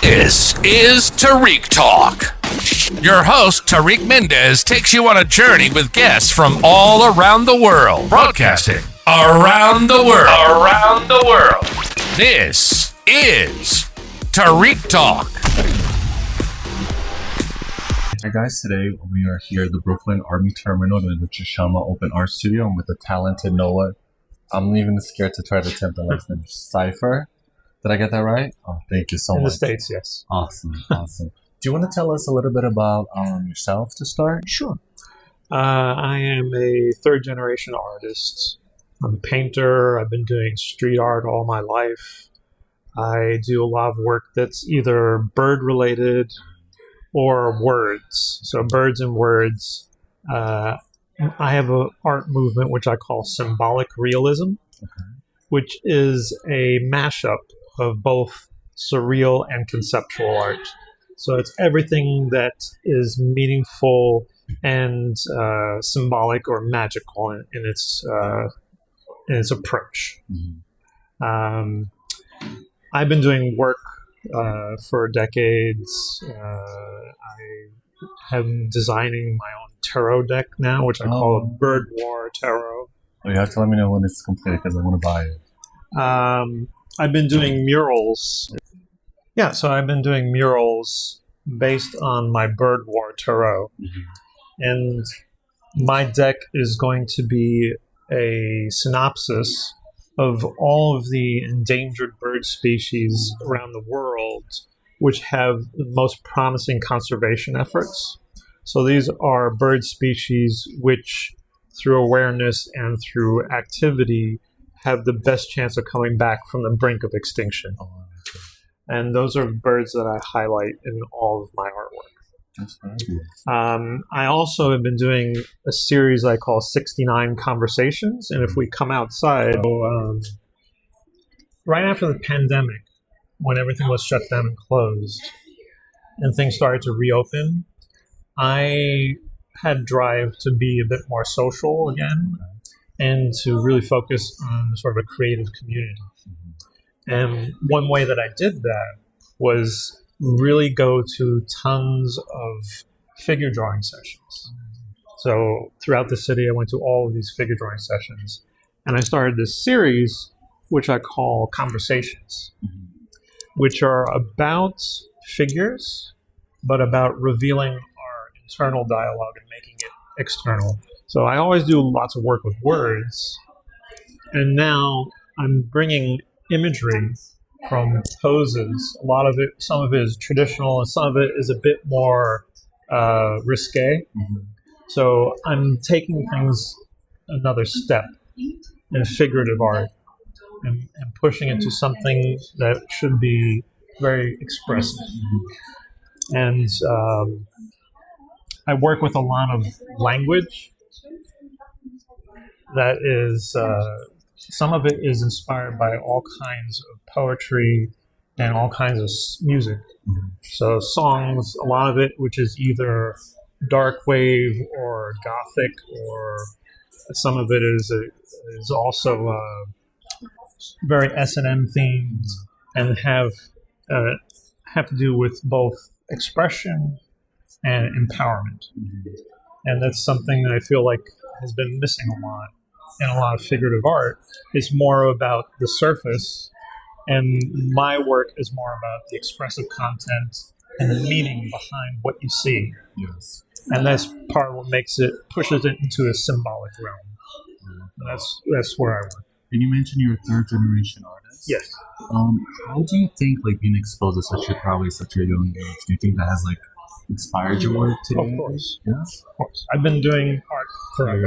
This is Tarik Talk. Your host, Tarik Mendes, takes you on a journey with guests from all around the world, broadcasting around the world. This is Tarik Talk. Hey guys, today we are here at the Brooklyn Army Terminal in the Chishama Open Art Studio. I'm with the talented Noah. I'm even scared to try to attempt the last name. Xifr. Did I get that right? Oh, thank you so much. In the States, yes. Awesome. Do you want to tell us a little bit about yourself to start? Sure. I am a third-generation artist. I'm a painter. I've been doing street art all my life. I do a lot of work that's either bird-related or words. So birds and words. I have an art movement which I call Symbolic Realism, which is a mashup of both surreal and conceptual art. So it's everything that is meaningful and symbolic or magical in its approach. I've been doing work for decades. I am designing my own tarot deck now, which I call a Bird War Tarot. Oh, you have to let me know when it's completed because I want to buy it. I've been doing murals. Yeah, so I've been doing murals based on my Bird War Tarot. And my deck is going to be a synopsis of all of the endangered bird species around the world which have the most promising conservation efforts. So these are bird species which, through awareness and through activity, have the best chance of coming back from the brink of extinction. And those are birds that I highlight in all of my artwork. That's very I also have been doing a series I call 69 Conversations. And if we come outside, right after the pandemic, when everything was shut down and closed, and things started to reopen, I had drive to be a bit more social again and to really focus on sort of a creative community. And one way that I did that was really go to tons of figure drawing sessions. So throughout the city, I went to all of these figure drawing sessions. And I started this series, which I call Conversations, which are about figures, but about revealing our internal dialogue and making it external. So I always do lots of work with words. And now I'm bringing imagery from poses. A lot of it, some of it is traditional, and some of it is a bit more risque. So I'm taking things another step in figurative art and pushing it to something that should be very expressive. And I work with a lot of language that is, some of it is inspired by all kinds of poetry and all kinds of music. So songs, a lot of it, which is either dark wave or gothic, or some of it is also very S&M themed and have to do with both expression and empowerment. And that's something that I feel like has been missing a lot in a lot of figurative art. It's more about the surface, and my work is more about the expressive content and the meaning behind what you see. Yes. And that's part of what pushes it into a symbolic realm. And that's where I work. And you mentioned you're a third-generation artist. Yes. How do you think being exposed to such a young age? Do you think that has inspired your work today? Of course. Yes? Of course. I've been doing art forever.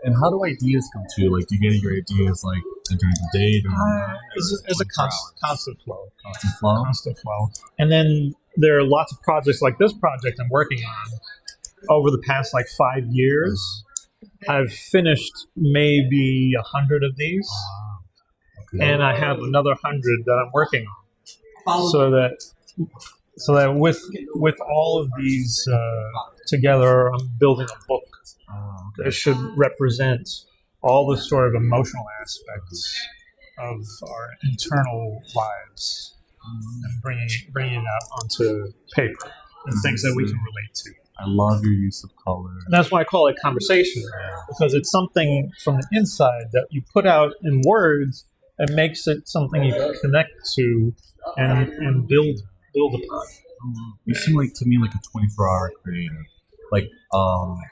And how do ideas come to you? Do you get your ideas during the day? It's a constant flow. Constant flow? And then there are lots of projects like this project I'm working on. Over the past 5 years, I've finished maybe 100 of these. And I have another 100 that I'm working on. So that with all of these together, I'm building a book that should represent all the sort of emotional aspects of our internal lives. and bringing it out onto paper and things that we can relate to. I love your use of color. And that's why I call it conversation, because it's something from the inside that you put out in words and makes it something you can connect to and build upon. You seem like to me like a 24-hour creator. Like,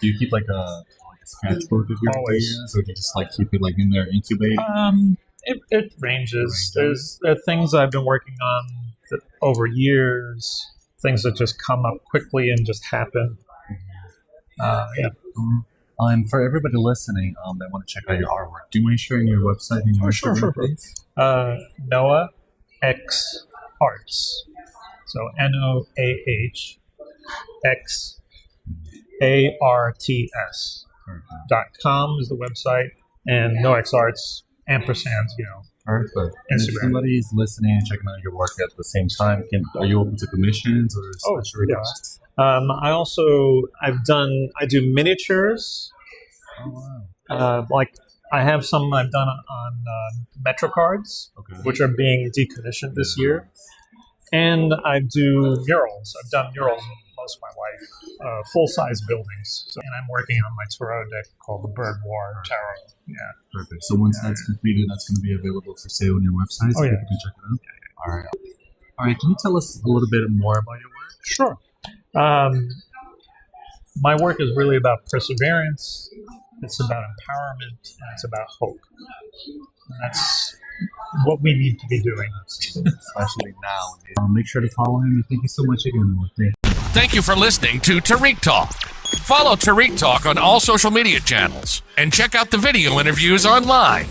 do you keep like a sketchbook of your ideas, or do you just like keep it like in there incubating? It ranges. There are things I've been working on over years. Things that just come up quickly and just happen. And for everybody listening that want to check out your artwork, do you mind sharing your website and your Instagram, please? Noah X Arts. So NOAHXARTS.com is the website, and Noah X Arts ampersand, Perfect. And if somebody is listening and checking out your work at the same time, are you open to commissions or special requests? I do miniatures. Oh, wow. Like I have some I've done on Metro cards, which are being decommissioned this year. And I do murals. I've done murals most of my life, full-size buildings. And I'm working on my tarot deck called the Bird War Tarot. Yeah. Perfect. So once that's completed, that's going to be available for sale on your website, so people can check it out? Yeah. All right. Can you tell us a little bit more about your work? Sure. My work is really about perseverance. It's about empowerment, and it's about hope. And that's what we need to be doing. Especially now. Make sure to follow him, and thank you so much again. Thank you for listening to Tarik Talk. Follow Tarik Talk on all social media channels and check out the video interviews online.